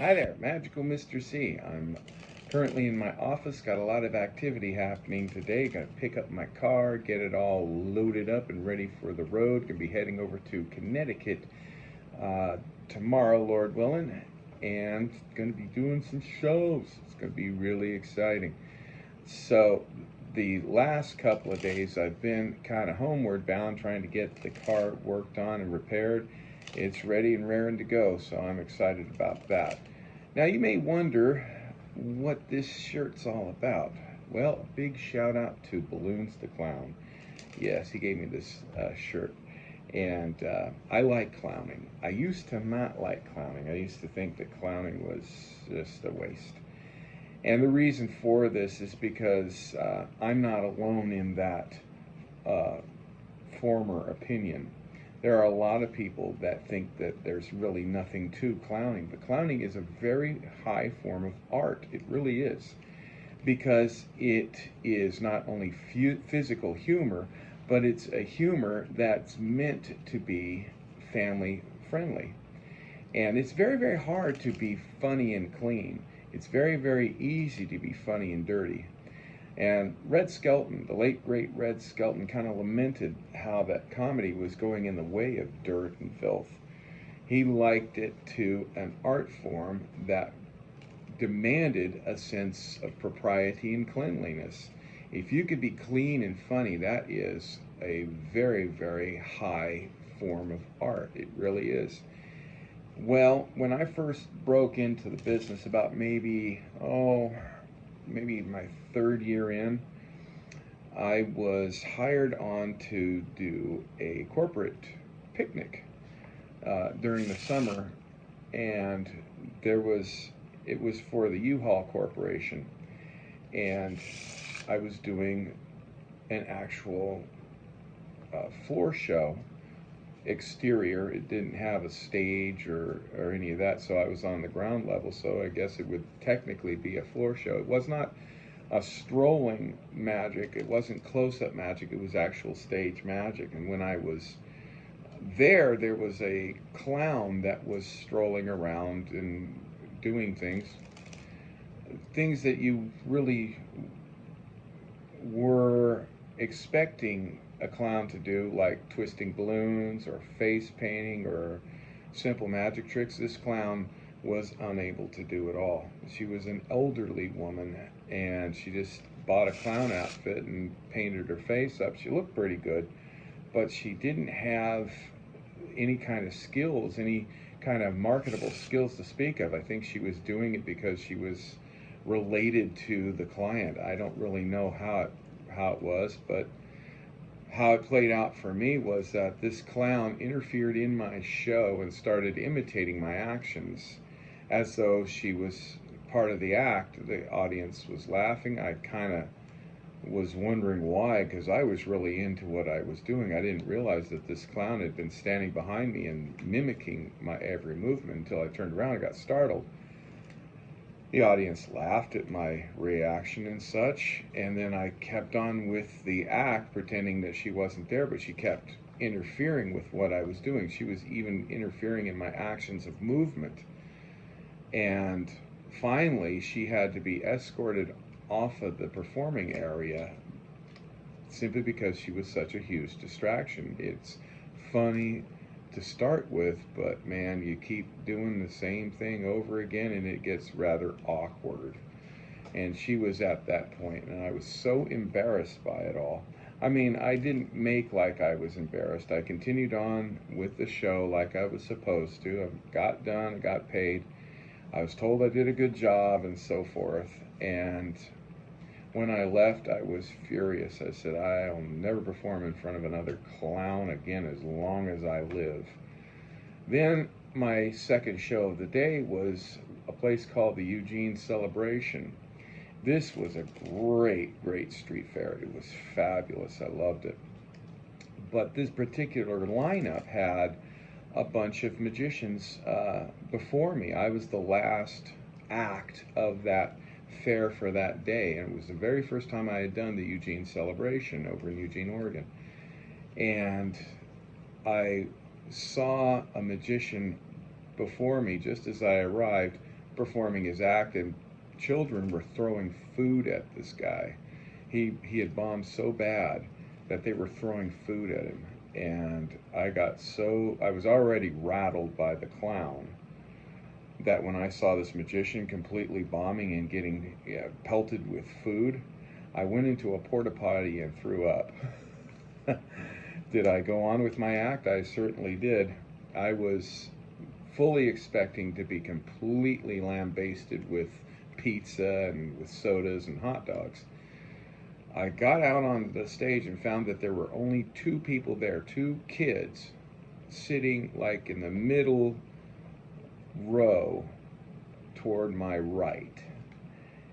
Hi there, Magical Mr. C. I'm currently in my office, got a lot of activity happening today. Got to pick up my car, get it all loaded up and ready for the road. Gonna be heading over to Connecticut tomorrow, Lord willing, and gonna be doing some shows. It's gonna be really exciting. So, the last couple of days I've been kind of homeward bound trying to get the car worked on and repaired. It's ready and raring to go, so I'm excited about that. Now you may wonder what this shirt's all about. Well, a big shout out to Balloons the Clown. Yes, he gave me this shirt. And I like clowning. I used to not like clowning. I used to think that clowning was just a waste. And the reason for this is because I'm not alone in that uh, former opinion. There are a lot of people that think that there's really nothing to clowning, but clowning is a very high form of art. It really is, because it is not only physical humor, but it's a humor that's meant to be family friendly. And it's very, very hard to be funny and clean. It's very, very easy to be funny and dirty. And Red Skelton, the late great Red Skelton, kind of lamented how that comedy was going in the way of dirt and filth. He liked it to an art form that demanded a sense of propriety and cleanliness. If you could be clean and funny, that is a very, very high form of art. It really is. Well, when I first broke into the business about maybe my third year in, I was hired on to do a corporate picnic during the summer, and it was for the U-Haul Corporation, and I was doing an actual floor show exterior. It didn't have a stage or any of that, so I was on the ground level, so I guess it would technically be a floor show. It was not a strolling magic, it wasn't close-up magic, it was actual stage magic. And when I was there was a clown that was strolling around and doing things that you really were expecting a clown to do, like twisting balloons or face painting or simple magic tricks. This clown was unable to do it all. She was an elderly woman, and she just bought a clown outfit and painted her face up. She looked pretty good, but she didn't have any kind of skills, any kind of marketable skills to speak of. I think she was doing it because she was related to the client. I don't really know how it was, but how it played out for me was that this clown interfered in my show and started imitating my actions as though she was part of the act. The audience was laughing. I kind of was wondering why, because I was really into what I was doing. I didn't realize that this clown had been standing behind me and mimicking my every movement until I turned around and got startled. The audience laughed at my reaction and such, and then I kept on with the act, pretending that she wasn't there, but she kept interfering with what I was doing. She was even interfering in my actions of movement. And finally, she had to be escorted off of the performing area simply because she was such a huge distraction. It's funny to start with, but man, you keep doing the same thing over again and it gets rather awkward. And she was at that point, and I was so embarrassed by it all. I mean, I didn't make like I was embarrassed. I continued on with the show like I was supposed to. I got done, I got paid. I was told I did a good job and so forth. And when I left, I was furious. I said, I'll never perform in front of another clown again as long as I live. Then my second show of the day was a place called the Eugene Celebration. This was a great, great street fair. It was fabulous. I loved it. But this particular lineup had a bunch of magicians before me. I was the last act of that fair for that day, and it was the very first time I had done the Eugene Celebration over in Eugene, Oregon. And I saw a magician before me just as I arrived performing his act, and children were throwing food at this guy. He had bombed so bad that they were throwing food at him, and I was already rattled by the clown, that when I saw this magician completely bombing and getting pelted with food, I went into a porta potty and threw up. Did I go on with my act? I certainly did. I was fully expecting to be completely lambasted with pizza and with sodas and hot dogs. I got out on the stage and found that there were only two people there, two kids, sitting like in the middle row toward my right.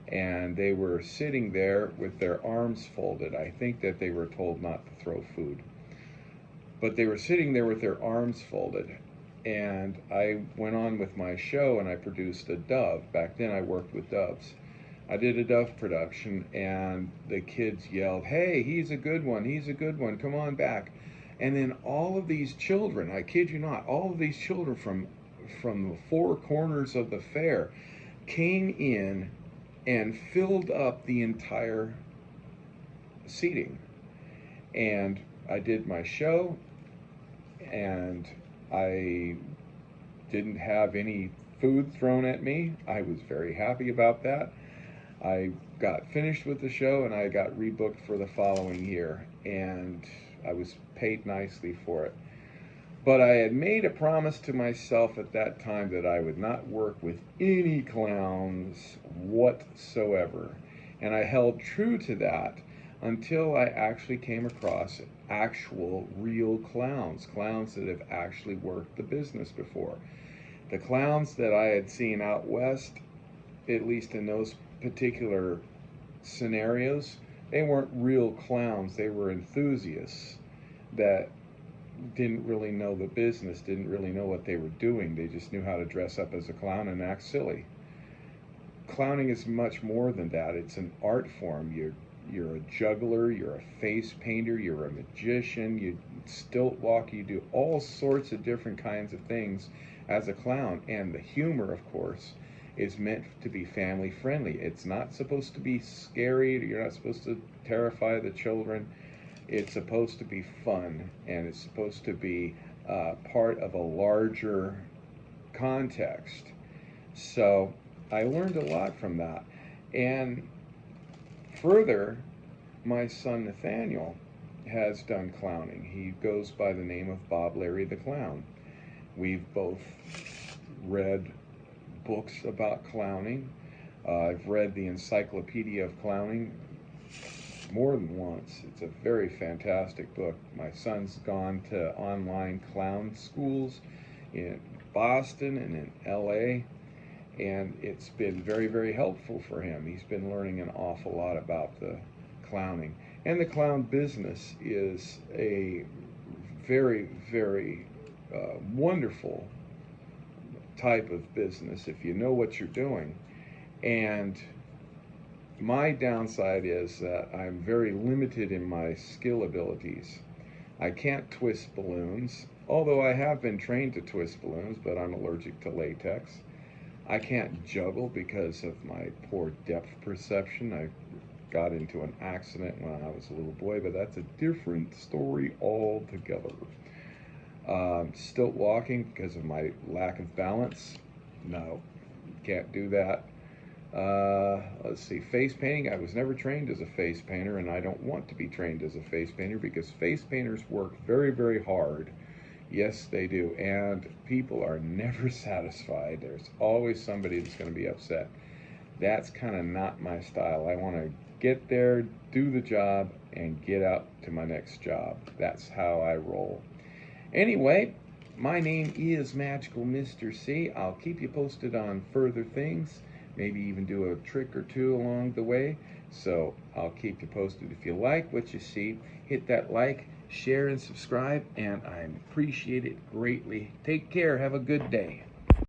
And they were sitting there with their arms folded. I think that they were told not to throw food. But they were sitting there with their arms folded. And I went on with my show, and I produced a dove. Back then I worked with doves. I did a dove production, and the kids yelled, "Hey, he's a good one, he's a good one, come on back." And then all of these children, I kid you not, all of these children from the four corners of the fair came in and filled up the entire seating. And I did my show, and I didn't have any food thrown at me. I was very happy about that. I got finished with the show, and I got rebooked for the following year, and I was paid nicely for it. But I had made a promise to myself at that time that I would not work with any clowns whatsoever. And I held true to that until I actually came across actual real clowns, clowns that have actually worked the business before. The clowns that I had seen out west, at least in those particular scenarios, they weren't real clowns. They were enthusiasts that didn't really know the business, didn't really know what they were doing. They just knew how to dress up as a clown and act silly. Clowning is much more than that. It's an art form. You're a juggler, you're a face painter, you're a magician, you stilt walk, you do all sorts of different kinds of things as a clown. And the humor, of course, is meant to be family friendly. It's not supposed to be scary. You're not supposed to terrify the children. It's supposed to be fun, and it's supposed to be part of a larger context. So I learned a lot from that. And further, my son Nathaniel has done clowning. He goes by the name of Bob Larry the Clown. We've both read books about clowning. I've read the Encyclopedia of Clowning more than once. It's a very fantastic book. My son's gone to online clown schools in Boston and in LA, and it's been very, very helpful for him. He's been learning an awful lot about the clowning. And the clown business is a very, very wonderful type of business if you know what you're doing. And my downside is that I'm very limited in my skill abilities. I can't twist balloons, although I have been trained to twist balloons, but I'm allergic to latex. I can't juggle because of my poor depth perception. I got into an accident when I was a little boy, but that's a different story altogether. Stilt walking because of my lack of balance. No, can't do that. Let's see, face painting. I was never trained as a face painter, and I don't want to be trained as a face painter because face painters work very, very hard. Yes, they do, and people are never satisfied. There's always somebody that's going to be upset. That's kind of not my style. I want to get there, do the job, and get out to my next job. That's how I roll. Anyway, my name is Magical Mr. C. I'll keep you posted on further things, maybe even do a trick or two along the way. So I'll keep you posted. If you like what you see, hit that like, share, and subscribe, and I appreciate it greatly. Take care. Have a good day.